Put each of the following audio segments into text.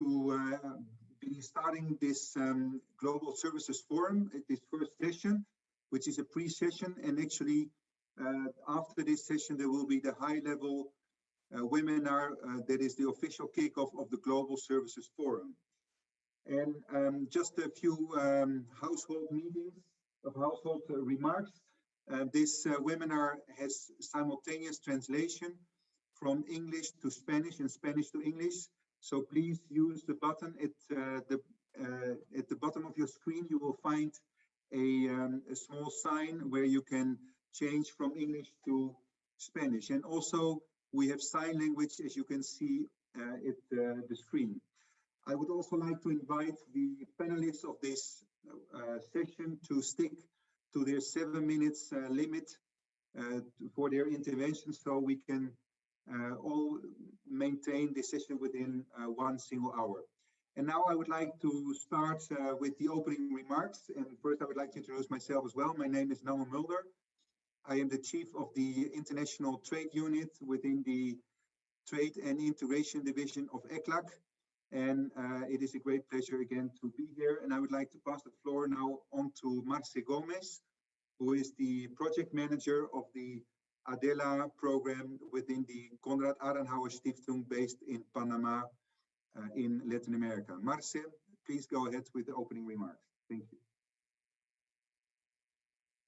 to be starting this Global Services Forum at this first session, which is a pre-session. And actually, after this session, there will be the high-level webinar that is the official kickoff of the Global Services Forum. And just a few household remarks. This webinar has simultaneous translation from English to Spanish and Spanish to English. So please use the button at the bottom of your screen. You will find a small sign where you can change from English to Spanish. And also we have sign language, as you can see at the screen. I would also like to invite the panelists of this session to stick to their 7 minutes limit for their intervention, so we can all maintain the session within 1 single hour. And now I would like to start with the opening remarks. And first I would like to introduce myself as well. My name is Noah Mulder. I am the chief of the International Trade Unit within the Trade and Integration Division of ECLAC. And it is a great pleasure again to be here. And I would like to pass the floor now on to Marce Gomez, who is the project manager of the ADELA program within the Konrad Adenauer Stiftung based in Panama in Latin America. Marce, please go ahead with the opening remarks. Thank you.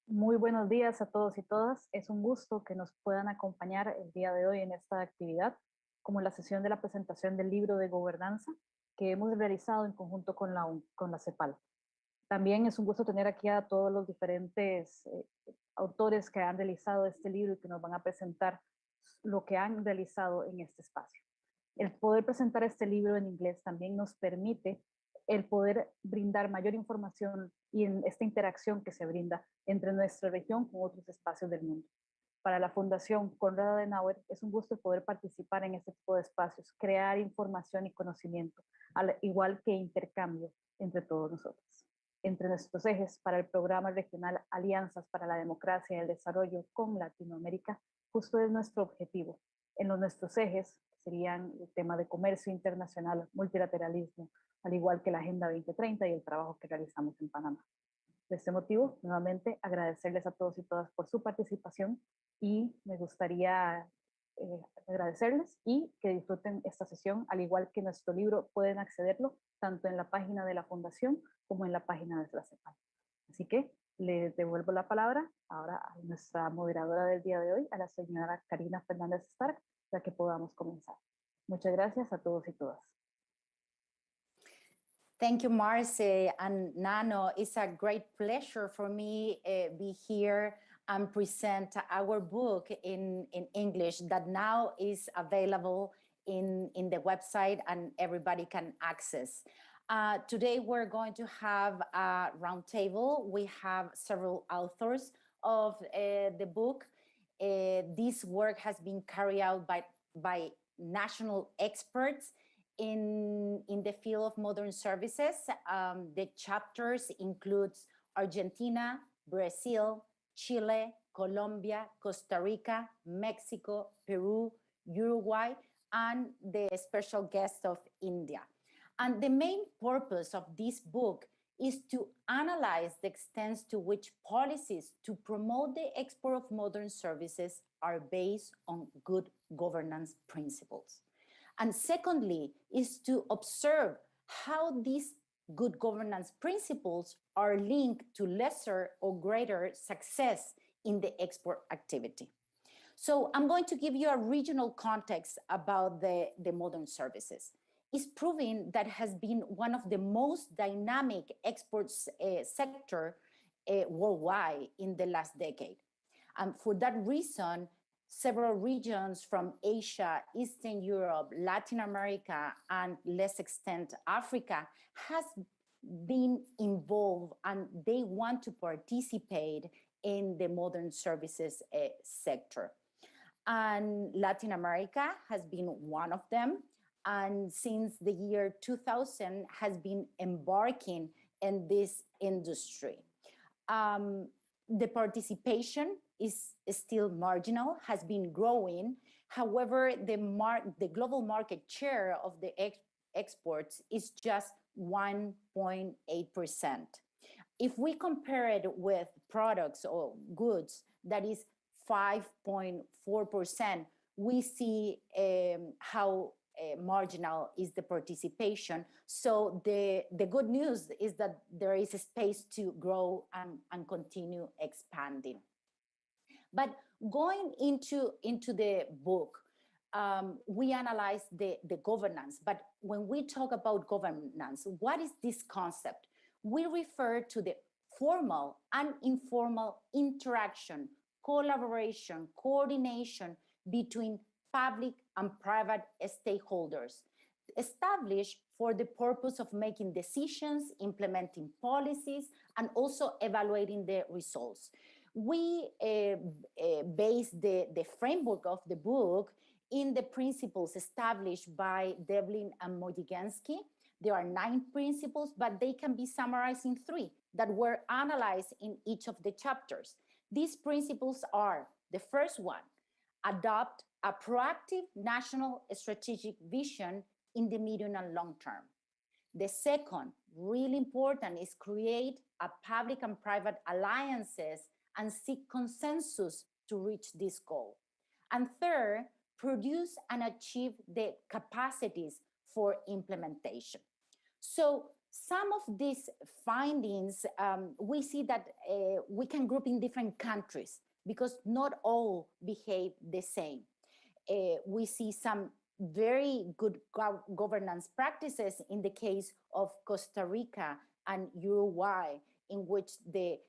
Muy buenos días a todos y todas. Es un gusto que nos puedan acompañar el día de hoy en esta actividad, como la sesión de la presentación del libro de gobernanza que hemos realizado en conjunto con la CEPAL. También es un gusto tener aquí a todos los diferentes autores que han realizado este libro y que nos van a presentar lo que han realizado en este espacio. El poder presentar este libro en inglés también nos permite el poder brindar mayor información y en esta interacción que se brinda entre nuestra región con otros espacios del mundo. Para la Fundación Konrad Adenauer es un gusto poder participar en este tipo de espacios, crear información y conocimiento, al igual que intercambio entre todos nosotros. Entre nuestros ejes para el programa regional Alianzas para la Democracia y el Desarrollo con Latinoamérica, justo es nuestro objetivo. En nuestros ejes serían el tema de comercio internacional, multilateralismo, al igual que la Agenda 2030 y el trabajo que realizamos en Panamá. De este motivo, nuevamente agradecerles a todos y todas por su participación y me gustaría agradecerles y que disfruten esta sesión, al igual que nuestro libro pueden accederlo tanto en la página de la Fundación como en la página de la CEPAL. Así que le devuelvo la palabra ahora a nuestra moderadora del día de hoy, a la señora Karina Fernández Stark, para que podamos comenzar. Muchas gracias a todos y todas. Thank you, Marce and Nano. It's a great pleasure for me be here and present our book in English that now is available in the website and everybody can access. Today we're going to have a roundtable. We have several authors of the book. This work has been carried out by national experts in the field of modern services. The chapters includes Argentina, Brazil, Chile, Colombia, Costa Rica, Mexico, Peru, Uruguay, and the special guest of India. And the main purpose of this book is to analyze the extent to which policies to promote the export of modern services are based on good governance principles. And secondly, is to observe how these good governance principles are linked to lesser or greater success in the export activity. So I'm going to give you a regional context about the modern services. It's proving that has been one of the most dynamic exports sector worldwide in the last decade. And for that reason, several regions from Asia, Eastern Europe, Latin America, and less extent Africa has been involved and they want to participate in the modern services sector. And Latin America has been one of them. And since the year 2000 has been embarking in this industry. The participation is still marginal, has been growing. However, the global market share of the exports is just 1.8%. If we compare it with products or goods, that is 5.4%, we see how marginal is the participation. So the good news is that there is a space to grow and continue expanding. But going into the book, we analyze the governance. But when we talk about governance, what is this concept? We refer to the formal and informal interaction, collaboration, coordination between public and private stakeholders, established for the purpose of making decisions, implementing policies, and also evaluating the results. We base the framework of the book in the principles established by Devlin and Modigensky. There are 9 principles, but they can be summarized in 3 that were analyzed in each of the chapters. These principles are: the first one, adopt a proactive national strategic vision in the medium and long term. The second, really important, is create a public and private alliances and seek consensus to reach this goal. And third, produce and achieve the capacities for implementation. So some of these findings, we see that we can group in different countries because not all behave the same. We see some very good governance practices in the case of Costa Rica and Uruguay, in which the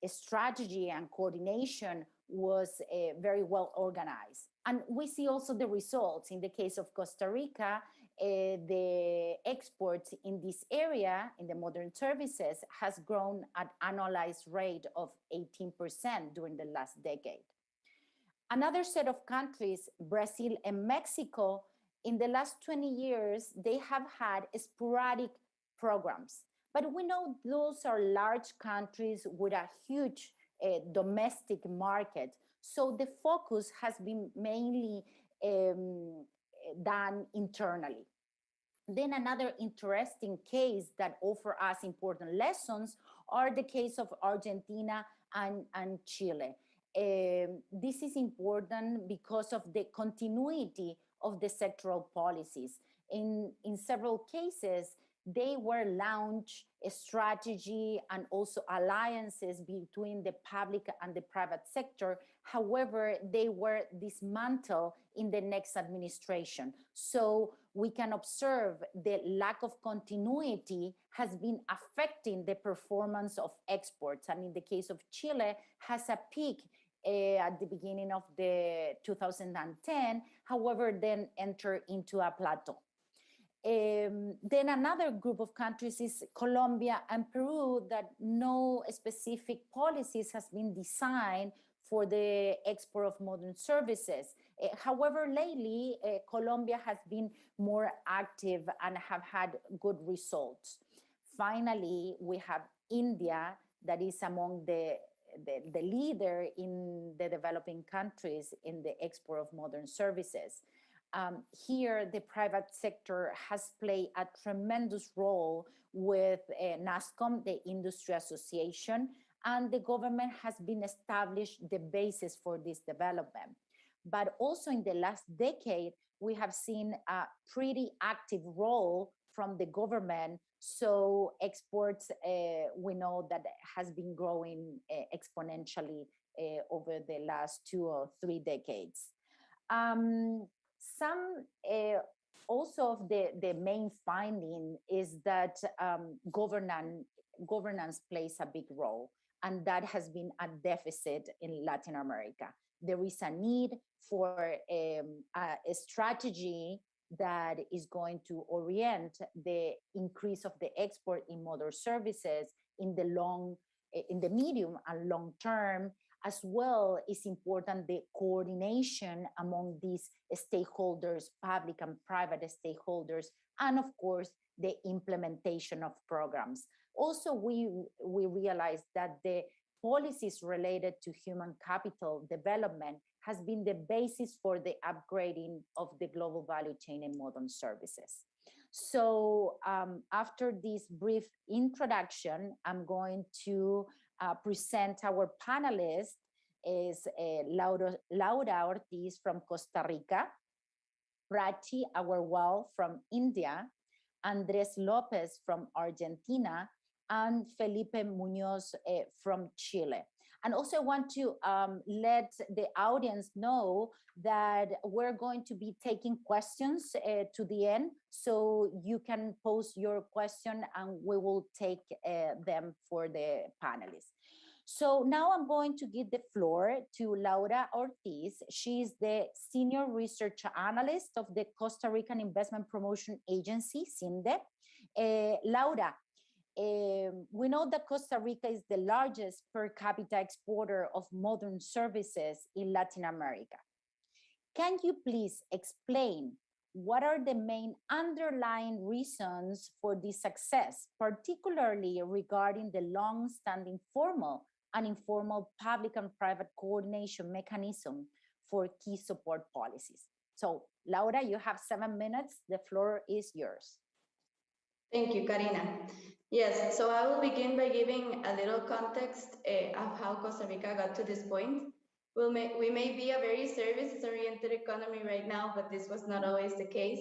strategy and coordination was very well organized. And we see also the results. In the case of Costa Rica, the exports in this area, in the modern services, has grown at annualized rate of 18% during the last decade. Another set of countries, Brazil and Mexico, in the last 20 years, they have had sporadic programs. But we know those are large countries with a huge domestic market. So the focus has been mainly done internally. Then another interesting case that offer us important lessons are the case of Argentina and Chile. This is important because of the continuity of the sectoral policies. In several cases, they were launched a strategy and also alliances between the public and the private sector. However, they were dismantled in the next administration. So we can observe the lack of continuity has been affecting the performance of exports. And in the case of Chile, has a peak at the beginning of the 2010, however, then enter into a plateau. Then another group of countries is Colombia and Peru, that no specific policies has been designed for the export of modern services. However, lately, Colombia has been more active and have had good results. Finally, we have India, that is among the leader in the developing countries in the export of modern services. Here, the private sector has played a tremendous role with NASCOM, the Industry Association, and the government has been established the basis for this development. But also in the last decade, we have seen a pretty active role from the government. So exports, we know that has been growing exponentially over the last 2 or 3 decades. Some also of the main finding is that governance plays a big role, and that has been a deficit in Latin America. There is a need for a strategy that is going to orient the increase of the export in modern services in the medium and long term. As well, is important the coordination among these stakeholders, public and private stakeholders, and of course, the implementation of programs. Also, we realize that the policies related to human capital development has been the basis for the upgrading of the global value chain in modern services. So after this brief introduction, I'm going to present our panelists is Laura Ortiz from Costa Rica, Prati Agarwal from India, Andres Lopez from Argentina, and Felipe Munoz from Chile. And also I want to let the audience know that we're going to be taking questions to the end, so you can pose your question and we will take them for the panelists. So now I'm going to give the floor to Laura Ortiz. She's the Senior Research Analyst of the Costa Rican Investment Promotion Agency, CINDE. Laura, we know that Costa Rica is the largest per capita exporter of modern services in Latin America. Can you please explain what are the main underlying reasons for this success, particularly regarding the long-standing formal and informal public and private coordination mechanism for key support policies? So, Laura, you have 7 minutes. The floor is yours. Thank you, Karina. Yes, so I will begin by giving a little context of how Costa Rica got to this point. We may be a very services-oriented economy right now, but this was not always the case.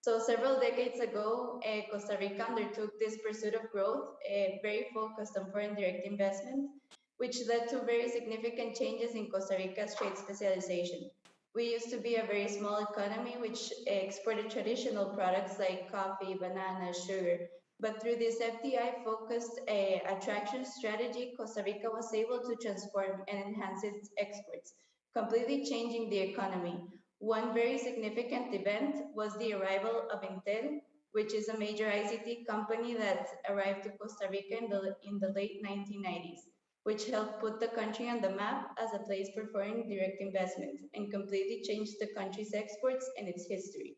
So several decades ago, Costa Rica undertook this pursuit of growth, very focused on foreign direct investment, which led to very significant changes in Costa Rica's trade specialization. We used to be a very small economy, which exported traditional products like coffee, bananas, sugar. But through this FDI-focused attraction strategy, Costa Rica was able to transform and enhance its exports, completely changing the economy. One very significant event was the arrival of Intel, which is a major ICT company that arrived to Costa Rica in the late 1990s, which helped put the country on the map as a place for foreign direct investment and completely changed the country's exports and its history.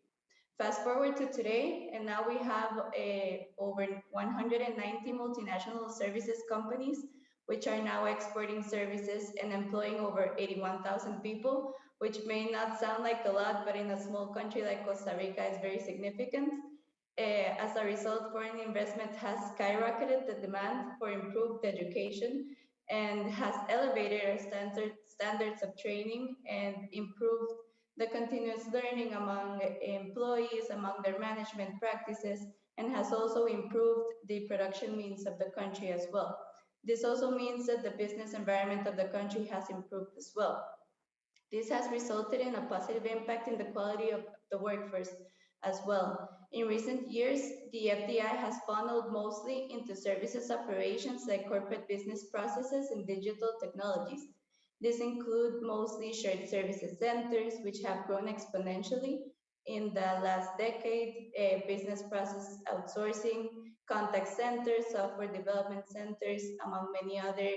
Fast forward to today, and now we have over 190 multinational services companies, which are now exporting services and employing over 81,000 people, which may not sound like a lot, but in a small country like Costa Rica is very significant. As a result, foreign investment has skyrocketed the demand for improved education and has elevated our standards of training and improved the continuous learning among employees, among their management practices, and has also improved the production means of the country as well. This also means that the business environment of the country has improved as well. This has resulted in a positive impact in the quality of the workforce as well. In recent years, the FDI has funneled mostly into services operations like corporate business processes and digital technologies. This includes mostly shared services centers, which have grown exponentially in the last decade, business process outsourcing, contact centers, software development centers, among many other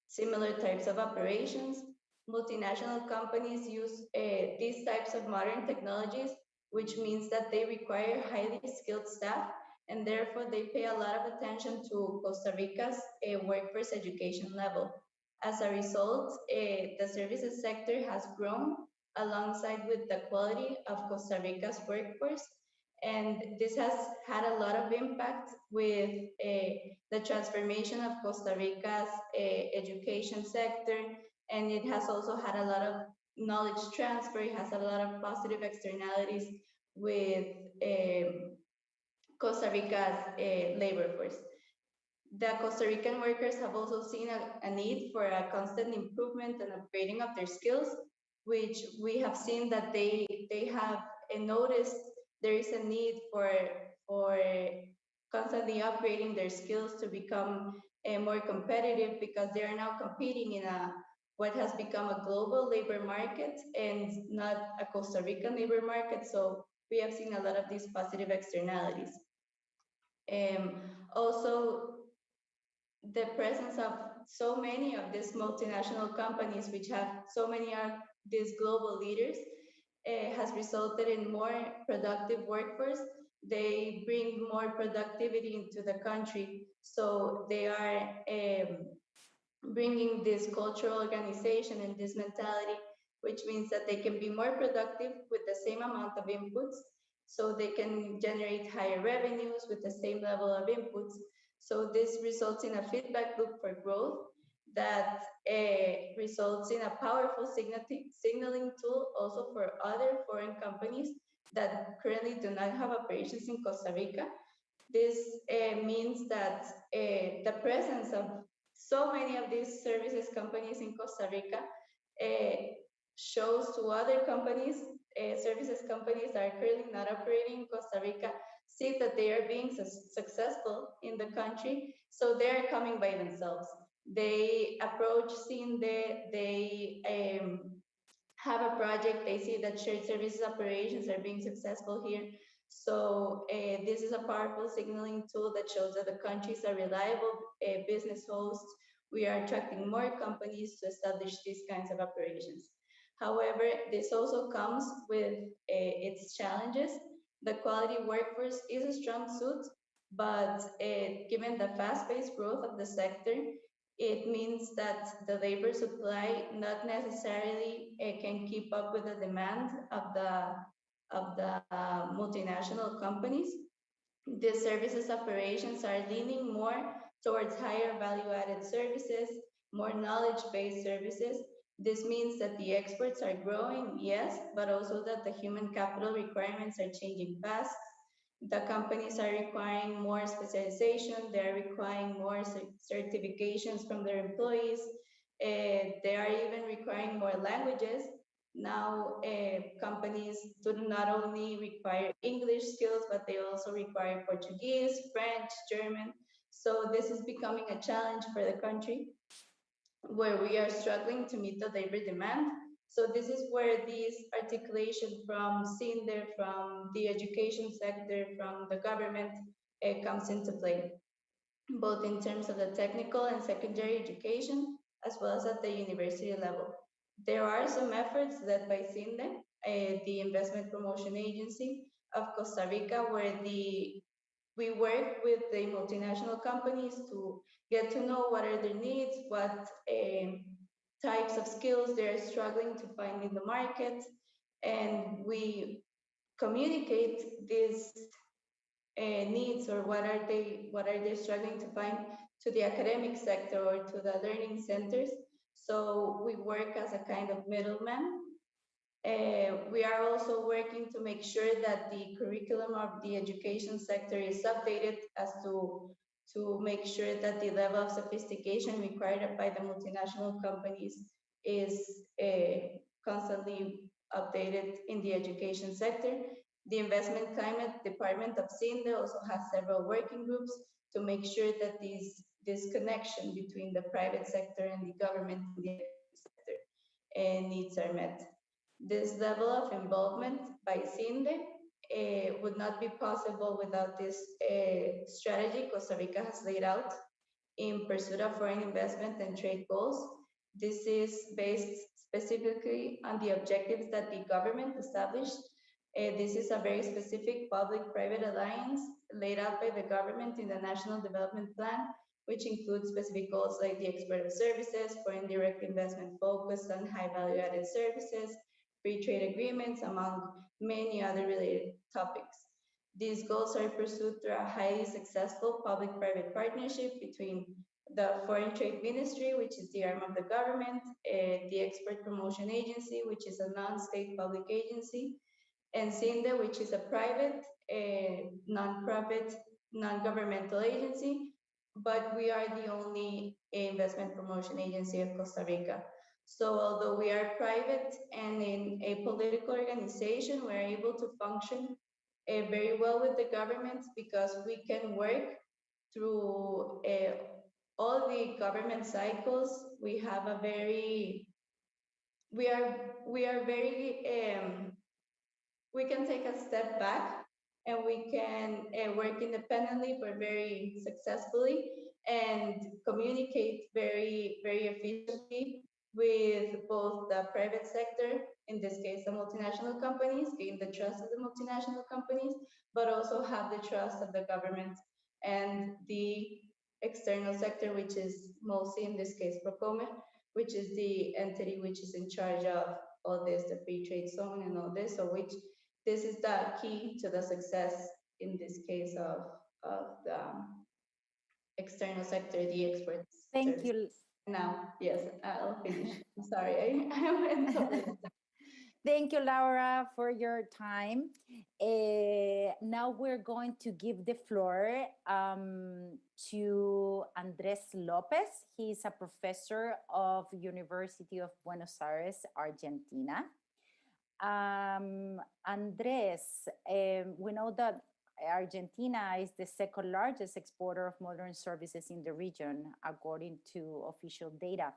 similar types of operations. Multinational companies use these types of modern technologies, which means that they require highly skilled staff, and therefore they pay a lot of attention to Costa Rica's workforce education level. As a result, the services sector has grown alongside with the quality of Costa Rica's workforce, and this has had a lot of impact with the transformation of Costa Rica's education sector, and it has also had a lot of knowledge transfer. It has a lot of positive externalities with Costa Rica's labor force. The Costa Rican workers have also seen a need for a constant improvement and upgrading of their skills, which we have seen that they have noticed there is a need for constantly upgrading their skills to become more competitive, because they are now competing in what has become a global labor market and not a Costa Rican labor market. So we have seen a lot of these positive externalities. Also, the presence of so many of these multinational companies, which have so many of these global leaders, has resulted in more productive workforce. They bring more productivity into the country. So they are bringing this cultural organization and this mentality, which means that they can be more productive with the same amount of inputs. so they can generate higher revenues with the same level of inputs. So this results in a feedback loop for growth that results in a powerful signaling tool also for other foreign companies that currently do not have operations in Costa Rica. This means that the presence of so many of these services companies in Costa Rica shows to other companies, services companies that are currently not operating in Costa Rica, see that they are being successful in the country, so they are coming by themselves. They approach CINDE, they have a project, they see that shared services operations are being successful here. So this is a powerful signaling tool that shows that the country is a reliable business host. We are attracting more companies to establish these kinds of operations. However, this also comes with its challenges. The quality workforce is a strong suit, but given the fast-paced growth of the sector, it means that the labor supply not necessarily can keep up with the demand of the multinational companies. The services operations are leaning more towards higher value-added services, more knowledge-based services. This means that the exports are growing, yes, but also that the human capital requirements are changing fast. The companies are requiring more specialization, they're requiring more certifications from their employees, they are even requiring more languages. Now, companies do not only require English skills, but they also require Portuguese, French, German. So this is becoming a challenge for the country, where we are struggling to meet the labor demand. So this is where this articulation from CINDE, from the education sector, from the government comes into play, both in terms of the technical and secondary education, as well as at the university level. There are some efforts led by CINDE, the Investment Promotion Agency of Costa Rica, where we work with the multinational companies to get to know what are their needs, what types of skills they're struggling to find in the market, and we communicate these needs, or what are they struggling to find, to the academic sector or to the learning centers. So we work as a kind of middleman. We are also working to make sure that the curriculum of the education sector is updated as to make sure that the level of sophistication required by the multinational companies is constantly updated in the education sector. The Investment Climate Department of CINDE also has several working groups to make sure that this connection between the private sector and the government and the sector needs are met. This level of involvement by CINDE would not be possible without this strategy Costa Rica has laid out in pursuit of foreign investment and trade goals. This is based specifically on the objectives that the government established. This is a very specific public-private alliance laid out by the government in the National Development Plan, which includes specific goals like the export of services, foreign direct investment focused on high value-added services, free trade agreements, among many other related topics. These goals are pursued through a highly successful public-private partnership between the Foreign Trade Ministry, which is the arm of the government, the Export Promotion Agency, which is a non-state public agency, and CINDE, which is a private, non-profit, non-governmental agency, but we are the only investment promotion agency of Costa Rica. So although we are private and in a political organization, we're able to function very well with the government because we can work through all the government cycles. We have a very, we are very, we can take a step back and we can work independently but very successfully and communicate very, very efficiently with both the private sector, in this case the multinational companies, gain the trust of the multinational companies, but also have the trust of the government and the external sector, which is mostly in this case Procome, which is the entity which is in charge of all this, the free trade zone and all this, so which this is the key to the success in this case of the external sector, the export Thank service. you. Now, yes, I'll finish. I'm sorry, I went so much. Thank you, Laura, for your time. Now we're going to give the floor to Andres Lopez. He's a professor of University of Buenos Aires, Argentina. Andres, we know that Argentina is the second largest exporter of modern services in the region, according to official data.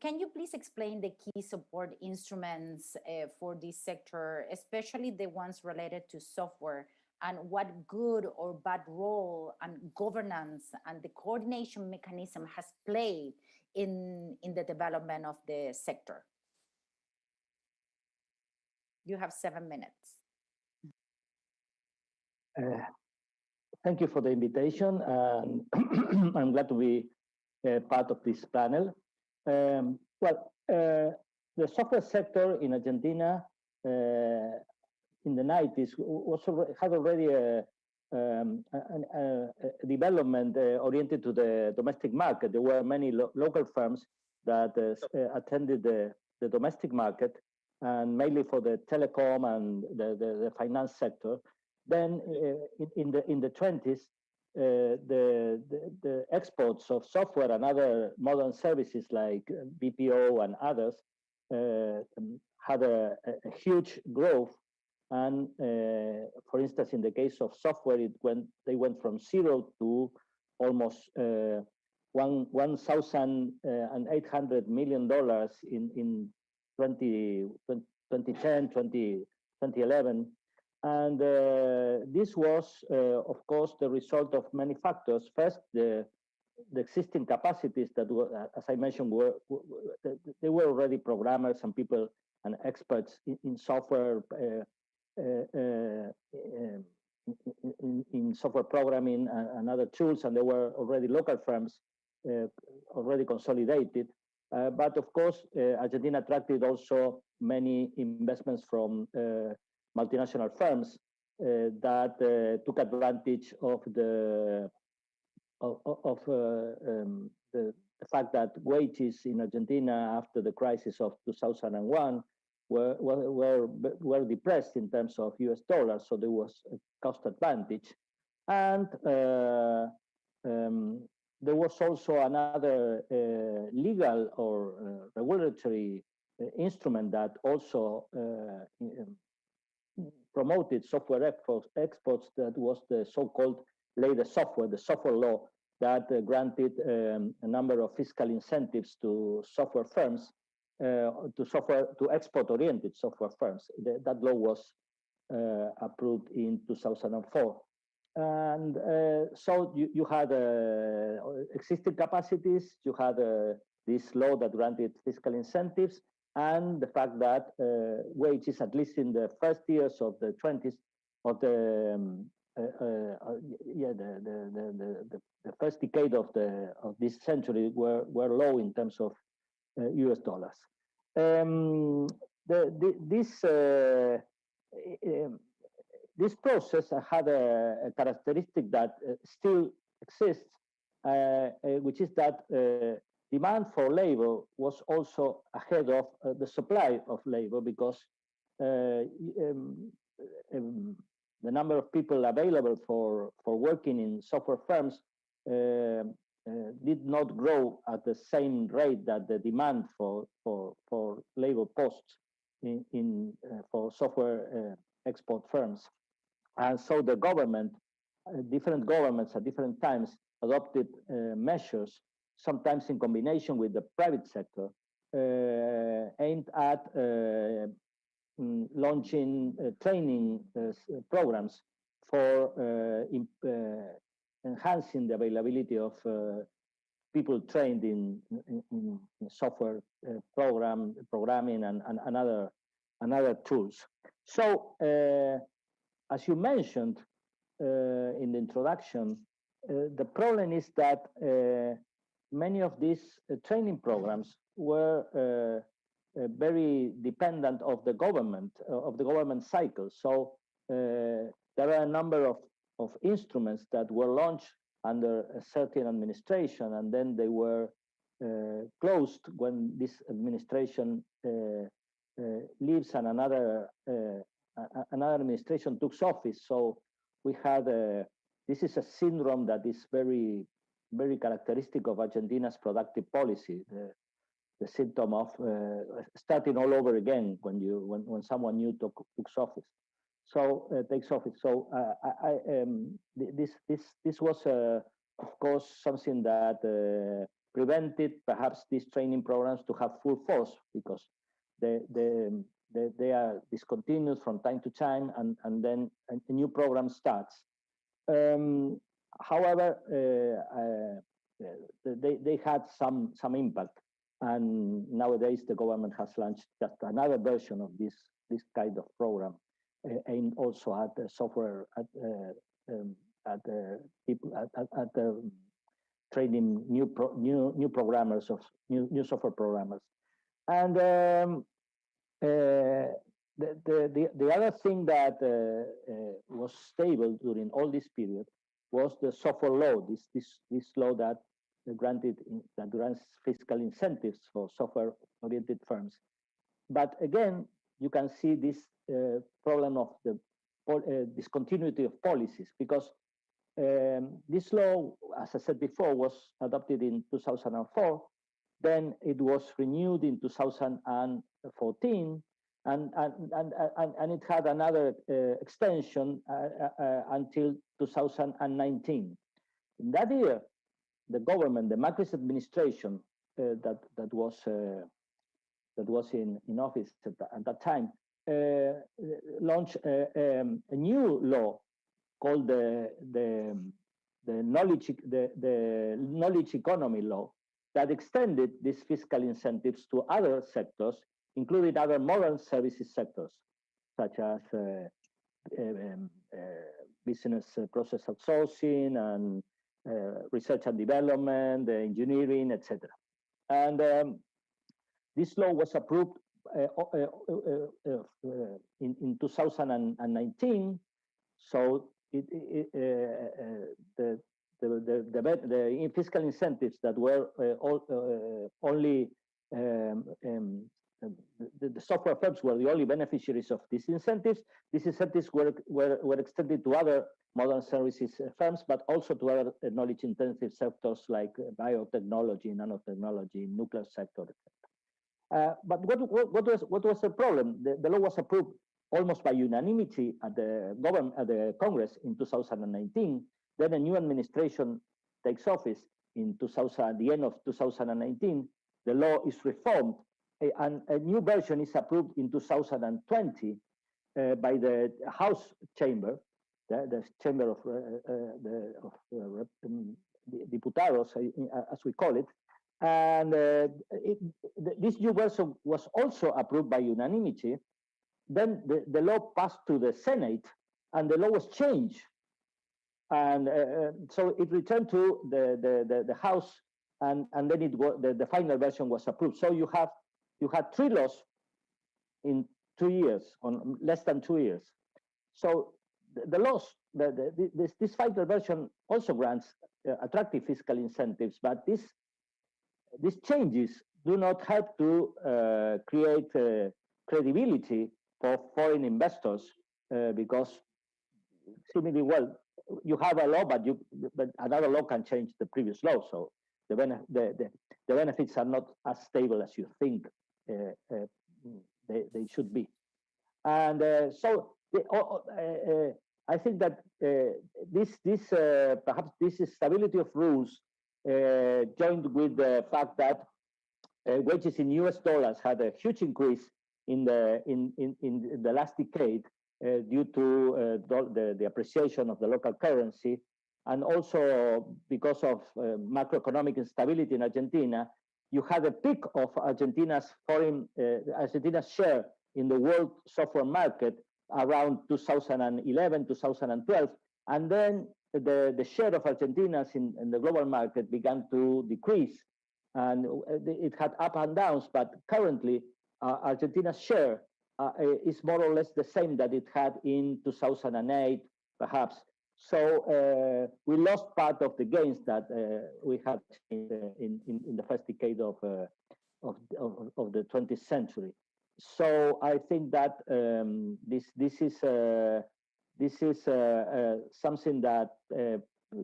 Can you please explain the key support instruments for this sector, especially the ones related to software, and what good or bad role and governance and the coordination mechanism has played in the development of the sector? You have 7 minutes. Thank you for the invitation. I'm glad to be part of this panel. The software sector in Argentina in the 90s had already a development oriented to the domestic market. There were many local firms that attended the domestic market, and mainly for the telecom and the finance sector. Then in the 20s, the exports of software and other modern services like BPO and others had a huge growth. And for instance, in the case of software, they went from zero to almost $1,800 million in 2010, 2011. And this was, of course, the result of many factors. First, the existing capacities that were, as I mentioned, they were already programmers and people and experts in software, in software programming and other tools, and there were already local firms already consolidated. But of course, Argentina attracted also many investments from multinational firms that took advantage of the fact that wages in Argentina after the crisis of 2001 were depressed in terms of US dollars, so there was a cost advantage. And there was also another legal or regulatory instrument that also promoted software exports, that was the so-called Ley de Software, the software law that granted a number of fiscal incentives to software firms, to export-oriented software firms. That law was approved in 2004. And so you had existing capacities, you had this law that granted fiscal incentives, and the fact that wages, at least in the first years of the 20s, of the first decade of this century, were low in terms of US dollars. This process had a characteristic that still exists, which is that demand for labor was also ahead of the supply of labor, because the number of people available for working in software firms did not grow at the same rate that the demand for labor posts for software export firms. And so the government, different governments at different times adopted measures, sometimes in combination with the private sector, aimed at launching training programs for enhancing the availability of people trained in software programming and other tools. So, as you mentioned in the introduction, the problem is that many of these training programs were very dependent of the government cycle. So there are a number of instruments that were launched under a certain administration, and then they were closed when this administration leaves and another administration took office. So we had this is a syndrome that is very, very characteristic of Argentina's productive policy. The symptom of starting all over again when someone new takes office. So takes office. So this was of course something that prevented perhaps these training programs to have full force, because they are discontinued from time to time, and then a new program starts. However, they had some impact, and nowadays the government has launched just another version of this kind of program, aimed also at the software at training new programmers of new software programmers. And the other thing that was stable during all this period was the software law. This law that grants fiscal incentives for software-oriented firms. But again, you can see this problem of the discontinuity of policies, because this law, as I said before, was adopted in 2004. Then it was renewed in 2014, and it had another extension until 2019. In that year, the government, the Macri administration that was in office at that time, launched a new law called the knowledge economy law, that extended these fiscal incentives to other sectors, including other modern services sectors, such as business process outsourcing and research and development, engineering, etc. And this law was approved in 2019. So the fiscal incentives that were only the software firms were the only beneficiaries of these incentives. These incentives were extended to other modern services firms, but also to other knowledge-intensive sectors like biotechnology, nanotechnology, nuclear sector, etc. But what was the problem? The law was approved almost by unanimity at the Congress in 2019. Then a new administration takes office in the end of 2019. The law is reformed, and a new version is approved in 2020 by the House Chamber, the Chamber of Diputados, as we call it. And this new version was also approved by unanimity. Then the law passed to the Senate, and the law was changed. And so it returned to the House, and then the final version was approved. So you had 3 laws in 2 years, on less than 2 years. So the laws, this final version also grants attractive fiscal incentives, but these changes do not help to create credibility for foreign investors, because seemingly, well, you have a law, but another law can change the previous law. So the benefits are not as stable as you think they should be. And so I think that perhaps this stability of rules, joined with the fact that wages in US dollars had a huge increase in the last decade, due to the appreciation of the local currency, and also because of macroeconomic instability in Argentina, you had a peak of Argentina's share in the world software market around 2011, 2012, and then the share of Argentina's in the global market began to decrease, and it had up and downs, but currently Argentina's share is more or less the same that it had in 2008, perhaps. So we lost part of the gains that we had in the first decade of the 20th century. So I think that this is something that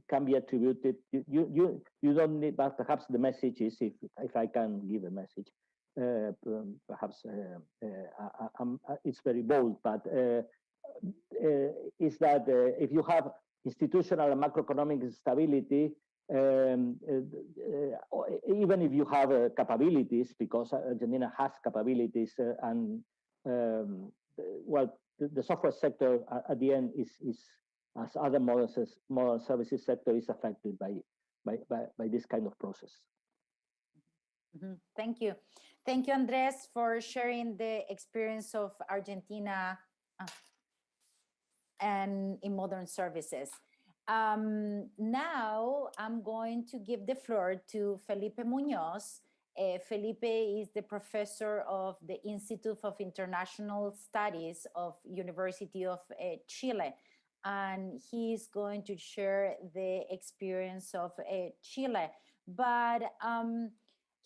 can be attributed. You don't need, but perhaps the message is, if I can give a message, perhaps it's very bold, but is that if you have institutional and macroeconomic stability, even if you have capabilities, because Argentina has capabilities, and well, the software sector at the end is as other modern services sector is affected by this kind of process. Thank you. Thank you, Andres, for sharing the experience of Argentina and in modern services. Now I'm going to give the floor to Felipe Munoz. Felipe is the professor of the Institute of International Studies of University of Chile, and he's going to share the experience of Chile. But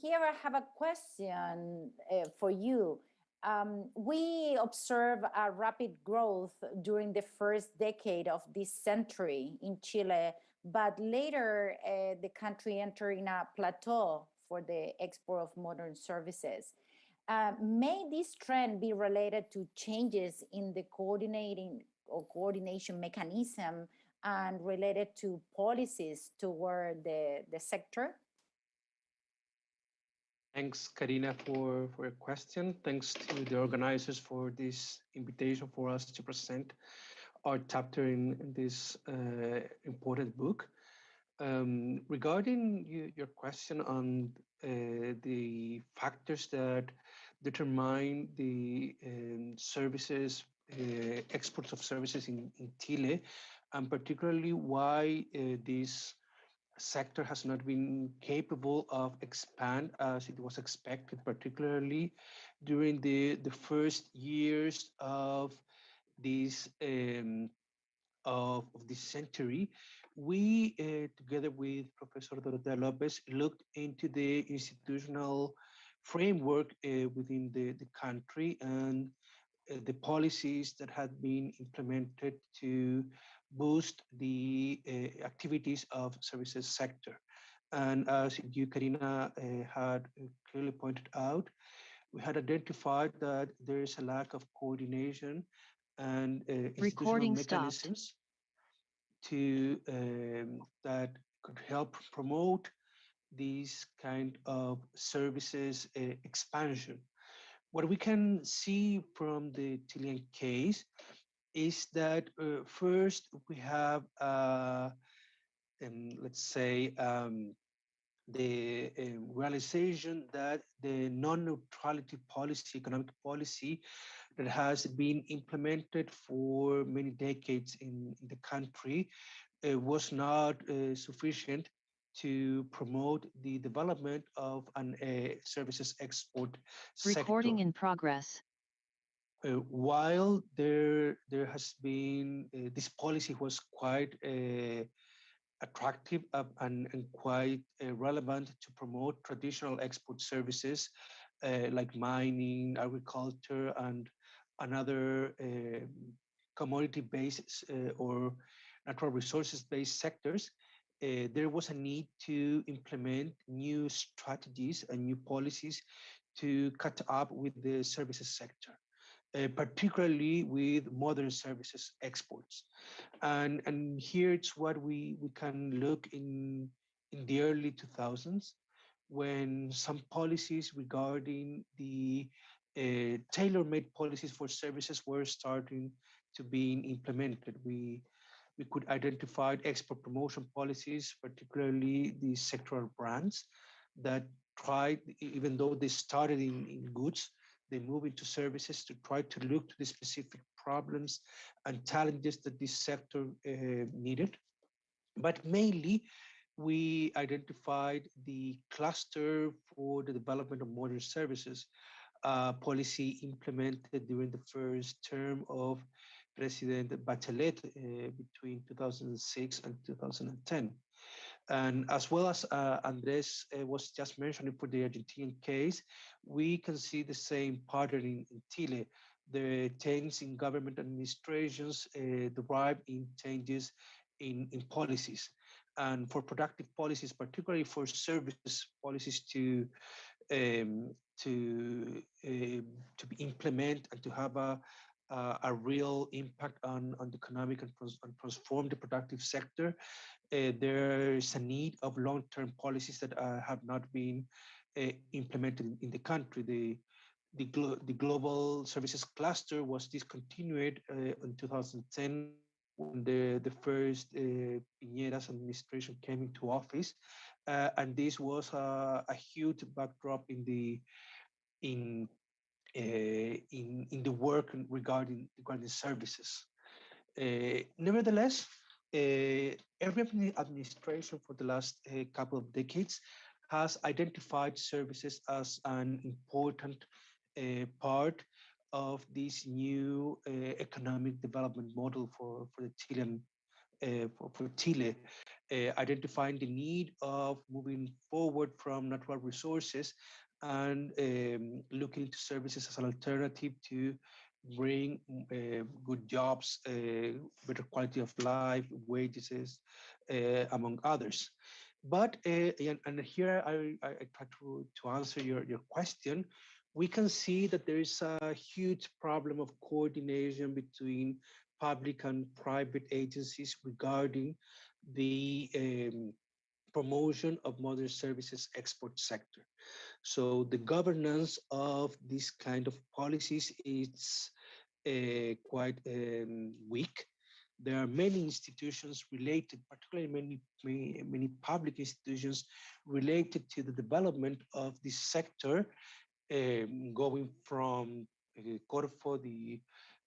here I have a question for you. We observe a rapid growth during the first decade of this century in Chile, but later the country entered in a plateau for the export of modern services. May this trend be related to changes in the coordination mechanism and related to policies toward the sector? Thanks, Karina, for your question. Thanks to the organizers for this invitation for us to present our chapter in this important book. Regarding your question on the factors that determine the services, exports of services in Chile, and particularly why this sector has not been capable of expand as it was expected, particularly during the first years of this century. We, together with Professor Dorotea Lopez, looked into the institutional framework within the country and the policies that had been implemented to boost the activities of services sector. And as you, Karina, had clearly pointed out, we had identified that there is a lack of coordination and institutional mechanisms to that could help promote these kind of services expansion. What we can see from the Chilean case is that first we have, let's say, the realization that the non-neutrality policy, economic policy that has been implemented for many decades in the country was not sufficient to promote the development of an services export sector. Recording in progress. While there has been, this policy was quite attractive and quite relevant to promote traditional export services like mining, agriculture, and another commodity-based or natural resources-based sectors. There was a need to implement new strategies and new policies to catch up with the services sector. Particularly with modern services exports. And here it's what we can look in the early 2000s, when some policies regarding the tailor-made policies for services were starting to be implemented. We could identify export promotion policies, particularly the sectoral brands that tried, even though they started in goods, they move into services to try to look to the specific problems and challenges that this sector needed. But mainly, we identified the cluster for the development of modern services policy implemented during the first term of President Bachelet between 2006 and 2010. And as well as Andres was just mentioning for the Argentine case, we can see the same pattern in Chile. The changes in government administrations derive in changes in policies. And for productive policies, particularly for services policies um, to be implement and to have a real impact on the economic and transform the productive sector, there is a need of long-term policies that have not been implemented in the country. The global services cluster was discontinued in 2010 when the first Piñera's administration came into office, and this was a huge backdrop in in the work regarding services. Nevertheless, every administration for the last couple of decades has identified services as an important part of this new economic development model for the Chilean for Chile, identifying the need of moving forward from natural resources and looking to services as an alternative to bring good jobs, better quality of life, wages, among others. But and here I try to answer your question. We can see that there is a huge problem of coordination between public and private agencies regarding the promotion of modern services export sector. So the governance of this kind of policies is quite weak. There are many institutions related, particularly many public institutions related to the development of this sector, going from Corfo,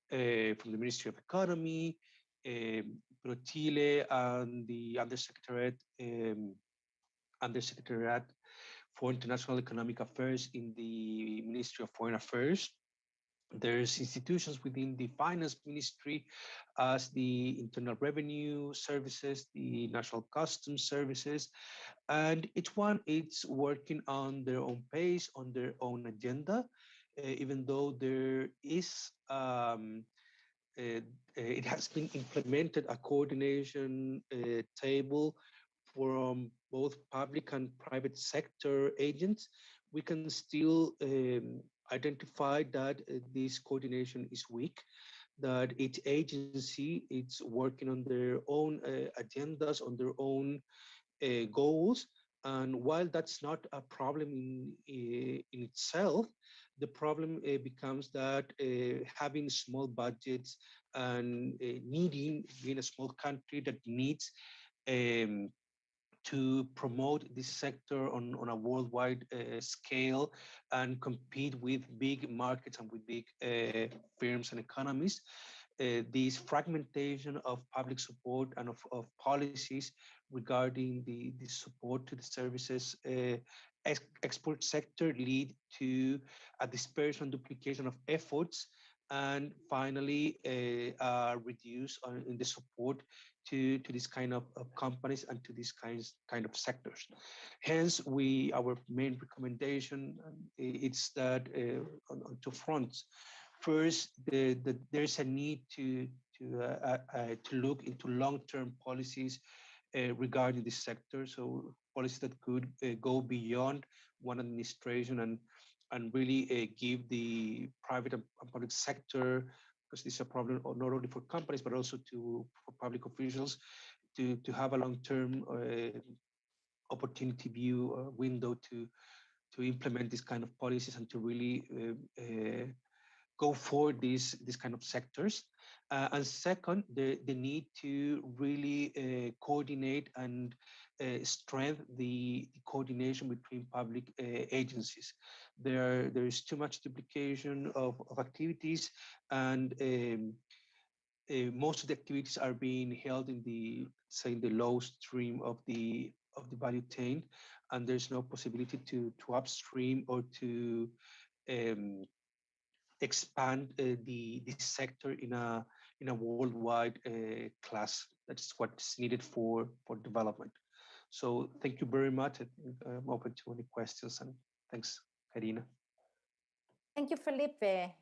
from the Ministry of Economy, Chile, and the Undersecretariat for International Economic Affairs in the Ministry of Foreign Affairs. There's institutions within the Finance Ministry as the Internal Revenue Services, the National Customs Services, and each one is working on their own pace, on their own agenda, even though there is it has been implemented a coordination table from both public and private sector agents. We can still identify that this coordination is weak, that each agency is working on their own agendas, on their own goals. And while that's not a problem in itself, the problem becomes that having small budgets and needing, being a small country that needs um, to promote this sector on a worldwide scale and compete with big markets and with big firms and economies. This fragmentation of public support and of policies regarding the support to the services export sector lead to a dispersion, duplication of efforts, and finally reduce in the support to this kind of companies and to these kind of sectors. Hence, our main recommendation is that on two fronts. First, there's a need to look into long-term policies regarding this sector. So policies that could go beyond one administration and really give the private and public sector, because this is a problem not only for companies but also for public officials, to have a long-term opportunity view window to implement these kind of policies and to really go for these kind of sectors. And second, the need to really coordinate and strengthen the coordination between public agencies. There is too much duplication of activities, and most of the activities are being held in the low stream of the value chain, and there's no possibility to upstream or to um, expand the sector in a worldwide class. That's what's needed for development. So thank you very much. I'm open to any questions, and thanks, Karina. Thank you, Felipe.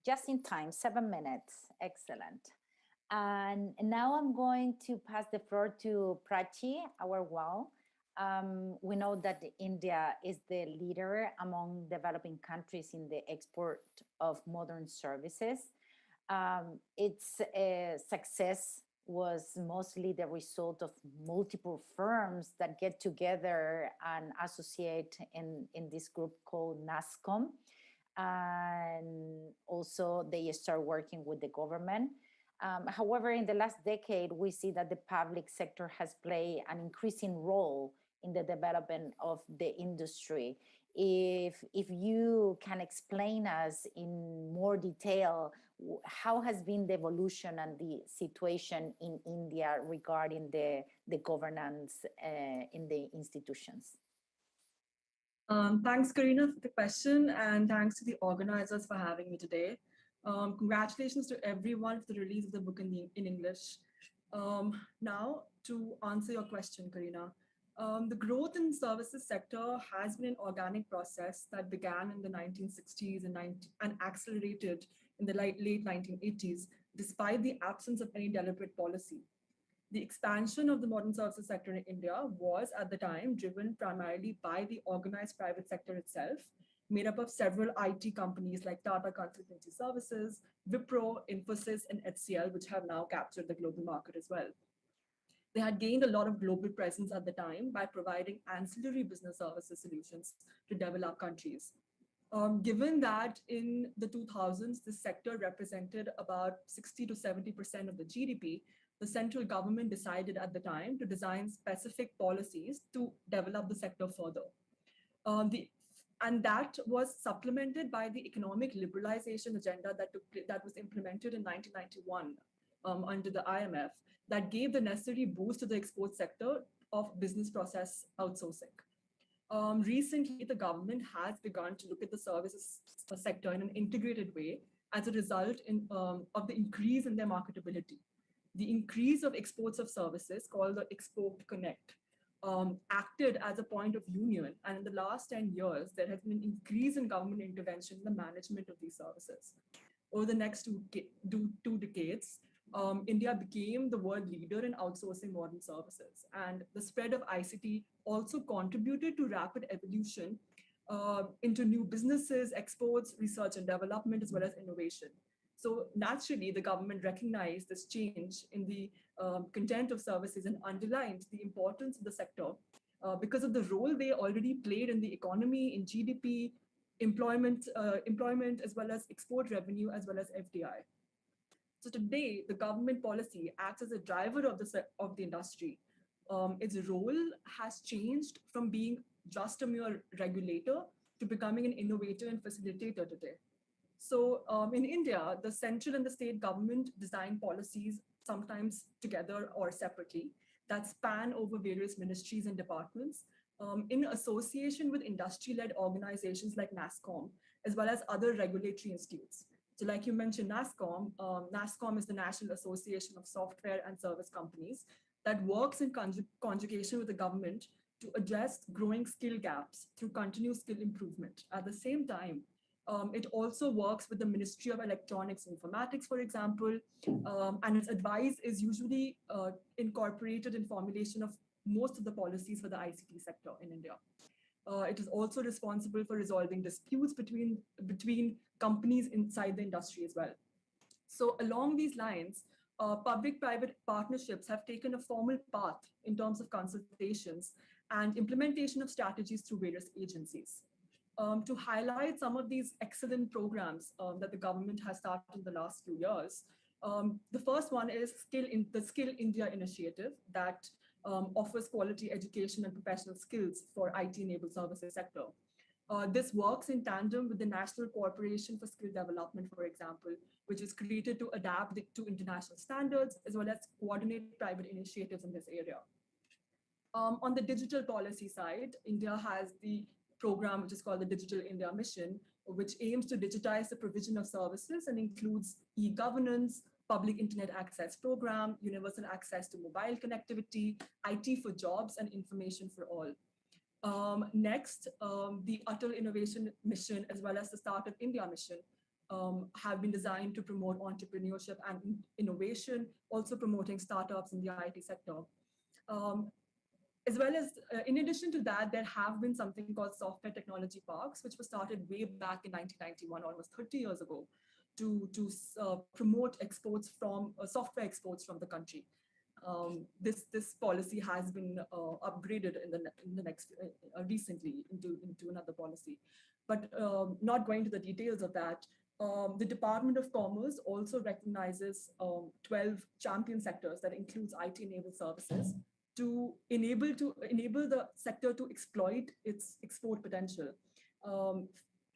Just in time, 7 minutes. Excellent. And now I'm going to pass the floor to Prachi, our WOW. We know that India is the leader among developing countries in the export of modern services. Its success was mostly the result of multiple firms that get together and associate in this group called NASCOM. And also they start working with the government. However, in the last decade, we see that the public sector has played an increasing role in the development of the industry. If you can explain us in more detail, how has been the evolution and the situation in India regarding the governance in the institutions? Thanks, Karina, for the question, and thanks to the organizers for having me today. Congratulations to everyone for the release of the book in English. Now, to answer your question, Karina, the growth in services sector has been an organic process that began in the 1960s and accelerated in the late 1980s, despite the absence of any deliberate policy. The expansion of the modern services sector in India was at the time driven primarily by the organized private sector itself, made up of several IT companies like Tata Consultancy Services, Wipro, Infosys, and HCL, which have now captured the global market as well. They had gained a lot of global presence at the time by providing ancillary business services solutions to developed countries. Given that in the 2000s, this sector represented about 60 to 70% of the GDP, the central government decided at the time to design specific policies to develop the sector further. And that was supplemented by the economic liberalization agenda that was implemented in 1991 under the IMF, that gave the necessary boost to the export sector of business process outsourcing. Recently, the government has begun to look at the services sector in an integrated way as a result of the increase in their marketability. The increase of exports of services, called the Export Connect, acted as a point of union. And in the last 10 years, there has been an increase in government intervention in the management of these services. Over the next two decades, India became the world leader in outsourcing modern services. And the spread of ICT also contributed to rapid evolution into new businesses, exports, research and development, as well as innovation. So naturally, the government recognized this change in the content of services and underlined the importance of the sector because of the role they already played in the economy, in GDP, employment, as well as export revenue, as well as FDI. So today, the government policy acts as a driver of the industry. Its role has changed from being just a mere regulator to becoming an innovator and facilitator today. So in India, the central and the state government design policies, sometimes together or separately, that span over various ministries and departments in association with industry-led organizations like NASCOM, as well as other regulatory institutes. So like you mentioned, NASCOM, NASCOM is the National Association of Software and Service Companies that works in conjugation with the government to address growing skill gaps through continuous skill improvement. At the same time, it also works with the Ministry of Electronics and Informatics, for example, and its advice is usually incorporated in formulation of most of the policies for the ICT sector in India. It is also responsible for resolving disputes between companies inside the industry as well. So along these lines, public-private partnerships have taken a formal path in terms of consultations and implementation of strategies through various agencies. To highlight some of these excellent programs that the government has started in the last few years, the first one is the Skill India initiative that offers quality education and professional skills for IT-enabled services sector. This works in tandem with the National Corporation for Skill Development, for example, which is created to adapt to international standards as well as coordinate private initiatives in this area. On the digital policy side, India has the program, which is called the Digital India Mission, which aims to digitize the provision of services and includes e-governance, public internet access program, universal access to mobile connectivity, IT for jobs, and information for all. Next, the Atal Innovation Mission, as well as the Startup India Mission, have been designed to promote entrepreneurship and innovation, also promoting startups in the IT sector. As well as, in addition to that, there have been something called software technology parks, which was started way back in 1991, almost 30 years ago, to promote exports from software exports from the country. This policy has been upgraded in the next recently into another policy, but not going to the details of that. The Department of Commerce also recognizes 12 champion sectors that includes IT-enabled services to enable the sector to exploit its export potential.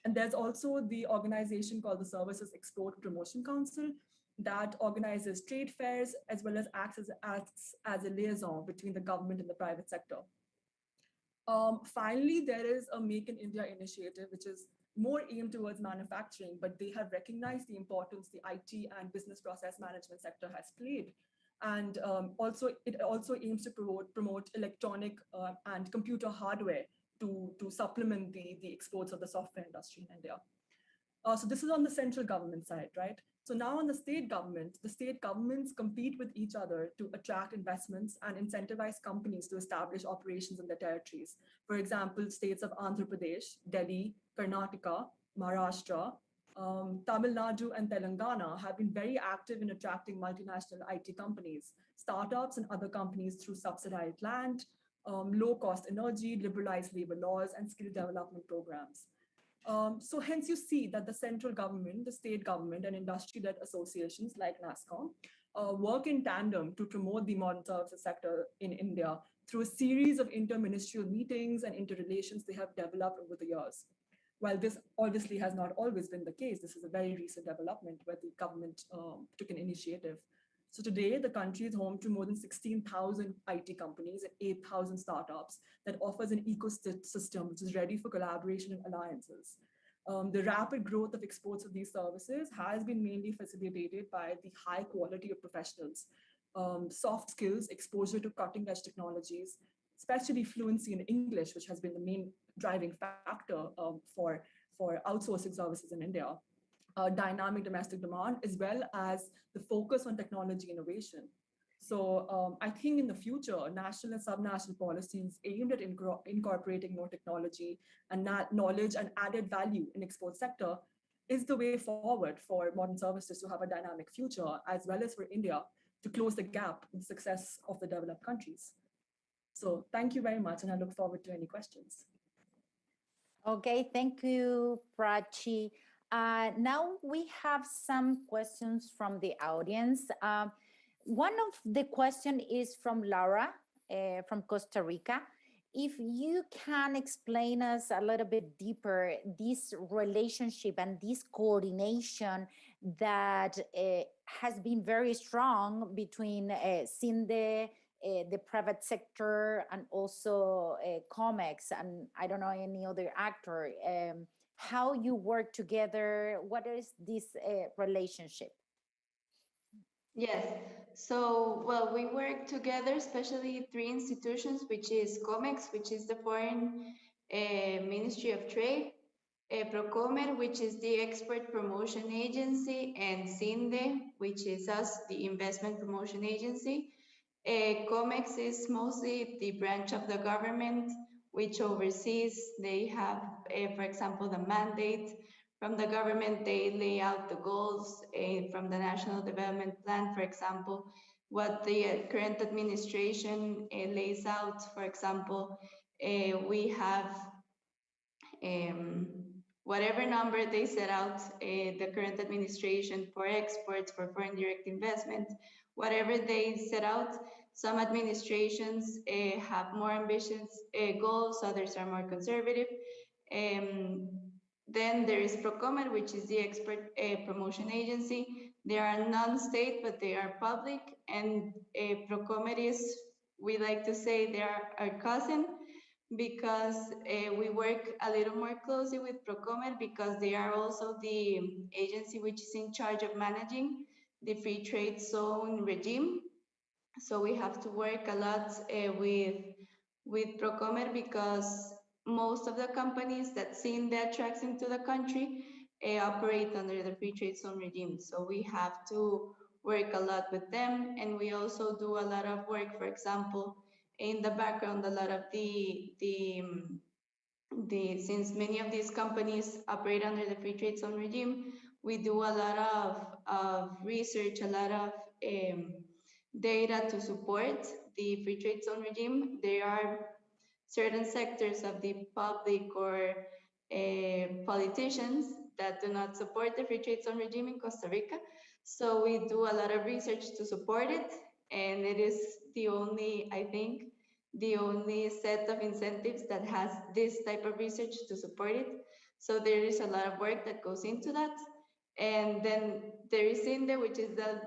And there's also the organization called the Services Export Promotion Council that organizes trade fairs as well as acts as a liaison between the government and the private sector. Finally, there is a Make in India initiative, which is more aimed towards manufacturing, but they have recognized the importance the IT and business process management sector has played. And it also aims to promote electronic and computer hardware to supplement the exports of the software industry in India. So this is on the central government side, right? So now on the state governments compete with each other to attract investments and incentivize companies to establish operations in their territories. For example, states of Andhra Pradesh, Delhi, Karnataka, Maharashtra, Tamil Nadu and Telangana have been very active in attracting multinational IT companies, startups and other companies through subsidized land, low-cost energy, liberalized labor laws, and skill development programs. So hence you see that the central government, the state government, and industry-led associations like NASSCOM work in tandem to promote the modern services sector in India through a series of interministerial meetings and interrelations they have developed over the years. While this obviously has not always been the case, this is a very recent development where the government took an initiative. So today, the country is home to more than 16,000 IT companies and 8,000 startups that offers an ecosystem which is ready for collaboration and alliances. The rapid growth of exports of these services has been mainly facilitated by the high quality of professionals, soft skills, exposure to cutting edge technologies, especially fluency in English, which has been the main driving factor for outsourcing services in India. Dynamic domestic demand, as well as the focus on technology innovation. So I think in the future, national and subnational policies aimed at incorporating more technology and knowledge and added value in export sector is the way forward for modern services to have a dynamic future, as well as for India to close the gap with the success of the developed countries. So thank you very much, and I look forward to any questions. Okay, thank you, Prachi. Now we have some questions from the audience. One of the questions is from Laura from Costa Rica. If you can explain us a little bit deeper this relationship and this coordination that has been very strong between CINDE, the private sector, and also COMEX, and I don't know any other actor. How you work together? What is this relationship? Yes, so, well, we work together, especially three institutions, which is COMEX, which is the Foreign Ministry of Trade, Procomer, which is the Export Promotion Agency, and CINDE, which is us, the Investment Promotion Agency. COMEX is mostly the branch of the government which oversees. They have, for example, the mandate from the government. They lay out the goals from the National Development Plan, for example, what the current administration lays out. For example, we have whatever number they set out, the current administration for exports, for foreign direct investment, whatever they set out. Some administrations have more ambitious goals, others are more conservative. Then there is Procomer, which is the Export Promotion Agency. They are non-state, but they are public. And Procomer is, we like to say, they are our cousin, because we work a little more closely with Procomer because they are also the agency which is in charge of managing the free trade zone regime. So we have to work a lot with Procomer because most of the companies that send their trucks into the country operate under the free trade zone regime. So we have to work a lot with them, and we also do a lot of work, for example, in the background, a lot of since many of these companies operate under the free trade zone regime, we do a lot of research, a lot of data to support the free trade zone regime. There are certain sectors of the public or politicians that do not support the free trade zone regime in Costa Rica. So we do a lot of research to support it, and it is the only, I think, the only set of incentives that has this type of research to support it. So there is a lot of work that goes into that. And then there is INDE, which is the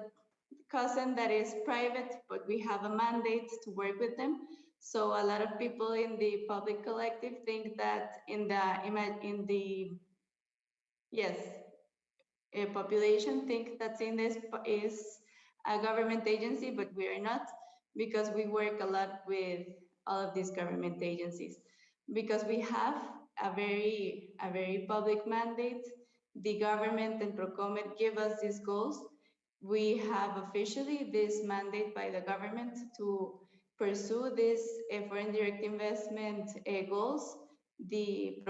cousin that is private, but we have a mandate to work with them. So a lot of people in the public collective think that population think that INDE is a government agency, but we are not, because we work a lot with all of these government agencies. Because we have a very public mandate, the government and Procomer give us these goals. We have officially this mandate by the government to pursue this foreign direct investment goals. The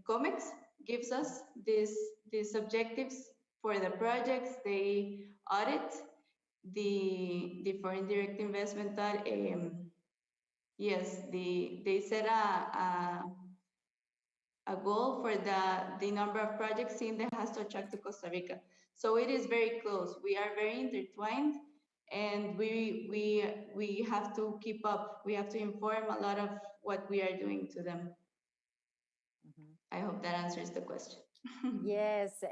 COMEX gives us these objectives for the projects. They audit the foreign direct investment. Yes, they set a goal for the number of projects INDE has to attract to Costa Rica. So it is very close. We are very intertwined, and we have to keep up. We have to inform a lot of what we are doing to them. I hope that answers the question. Yes,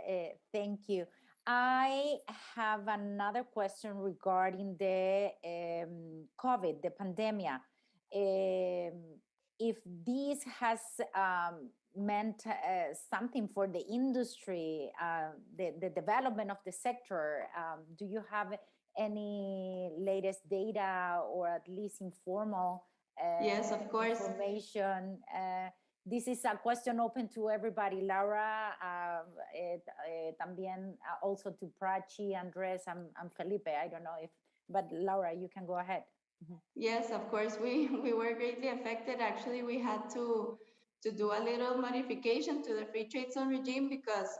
thank you. I have another question regarding the COVID, the pandemic. If this has meant something for the industry, the development of the sector, do you have any latest data or at least informal yes, of course, information? This is a question open to everybody, Laura, también also to Prachi, Andres, and Felipe. I don't know if, but Laura, you can go ahead. Yes, of course, we were greatly affected. Actually, we had to do a little modification to the free trade zone regime because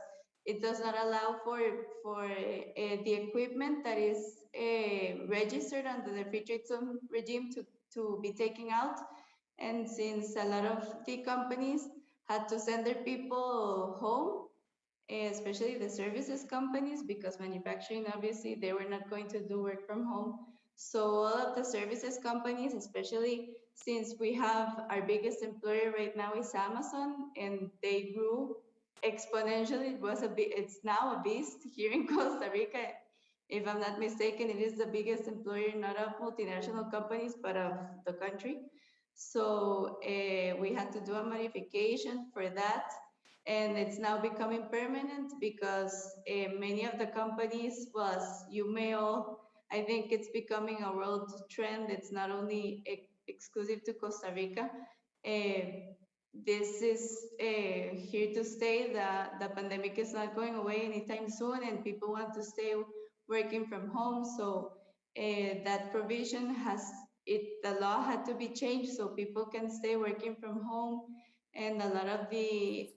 it does not allow for the equipment that is registered under the free trade zone regime to be taken out. And since a lot of the companies had to send their people home, especially the services companies, because manufacturing, obviously, they were not going to do work from home. So all of the services companies, especially since we have our biggest employer right now is Amazon, and they grew exponentially. It's now a beast here in Costa Rica. If I'm not mistaken, it is the biggest employer, not of multinational companies, but of the country. So we had to do a modification for that, and it's now becoming permanent because many of the companies, well, you may all, I think it's becoming a world trend. It's not only exclusive to Costa Rica. This is here to stay. The pandemic is not going away anytime soon, and people want to stay working from home. So that provision the law had to be changed so people can stay working from home, and a lot of the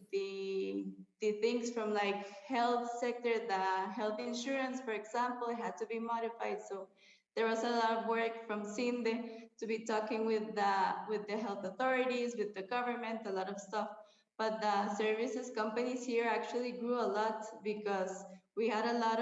things from like health sector, the health insurance, for example, it had to be modified. So there was a lot of work from CINDE to be talking with the health authorities, with the government, a lot of stuff. But the services companies here actually grew a lot because we had a lot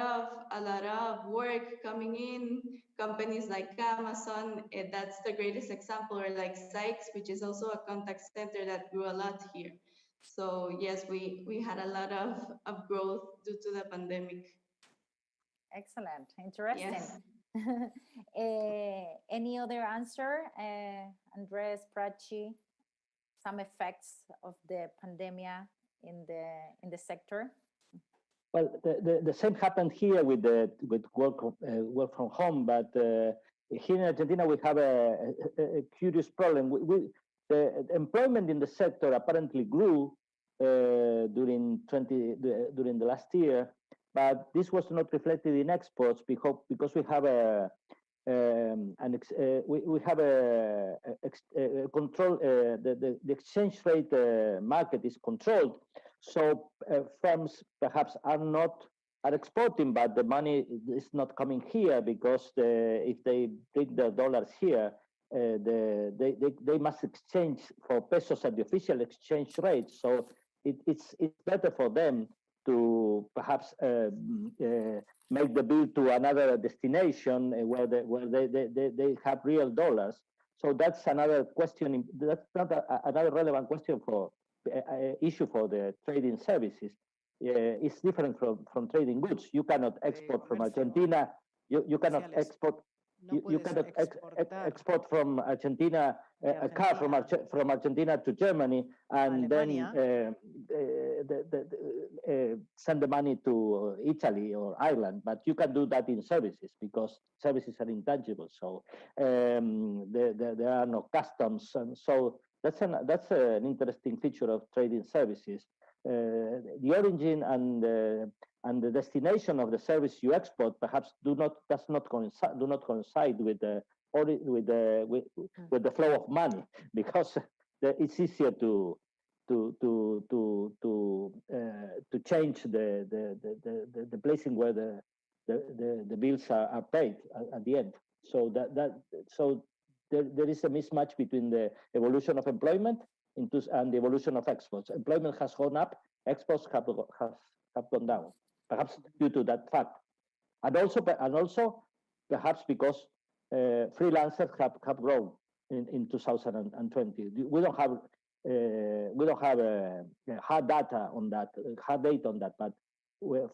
of work coming in. Companies like Amazon, that's the greatest example, or like Sykes, which is also a contact center that grew a lot here. So yes, we had a lot of growth due to the pandemic. Excellent, interesting. Yes. Any other answer, Andres, Prachi? some effects of the pandemic in the sector? Well, the same happened here with work from home, but here in Argentina we have a curious problem. The employment in the sector apparently grew during the last year, but this was not reflected in exports because we have a control. The exchange rate market is controlled, so firms perhaps are exporting, but the money is not coming here because if they bring their dollars here, they must exchange for pesos at the official exchange rate. So it's better for them to perhaps make the bill to another destination where they have real dollars. So that's another question. That's not another relevant question for issue for the trading services. It's different from trading goods. You cannot export from Argentina. You cannot export. You cannot export from Argentina a car from Argentina to Germany and then send the money to Italy or Ireland. But you can do that in services because services are intangible. So there are no customs, and so that's an interesting feature of trading services. The origin and the destination of the service you export perhaps do not coincide with the flow of money, because it's easier to change the placing where the bills are paid at the end. So there is a mismatch between the evolution of employment and the evolution of exports. Employment has gone up, exports have gone down, perhaps due to that fact, and also perhaps because freelancers have grown in 2020. We don't have hard data on that, but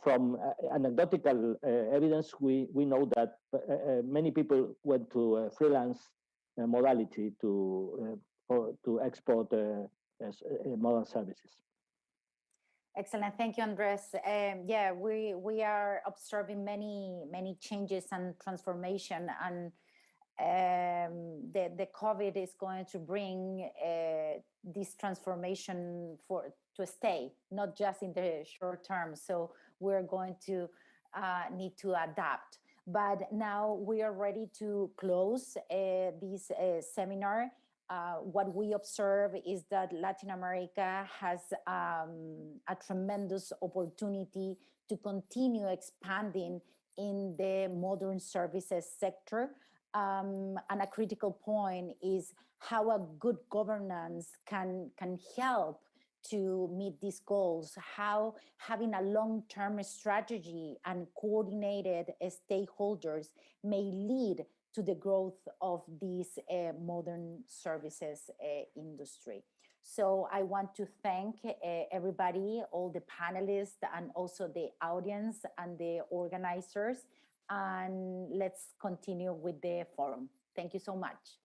from anecdotal evidence, we know that many people went to freelance modality to export modern services. Excellent, thank you, Andres. Yeah, we are observing many changes and transformation, and the COVID is going to bring this transformation to stay, not just in the short term. So we're going to need to adapt. But now we are ready to close this seminar. What we observe is that Latin America has a tremendous opportunity to continue expanding in the modern services sector. And a critical point is how a good governance can help to meet these goals, how having a long-term strategy and coordinated stakeholders may lead to the growth of this modern services industry. So I want to thank everybody, all the panelists, and also the audience and the organizers. And let's continue with the forum. Thank you so much.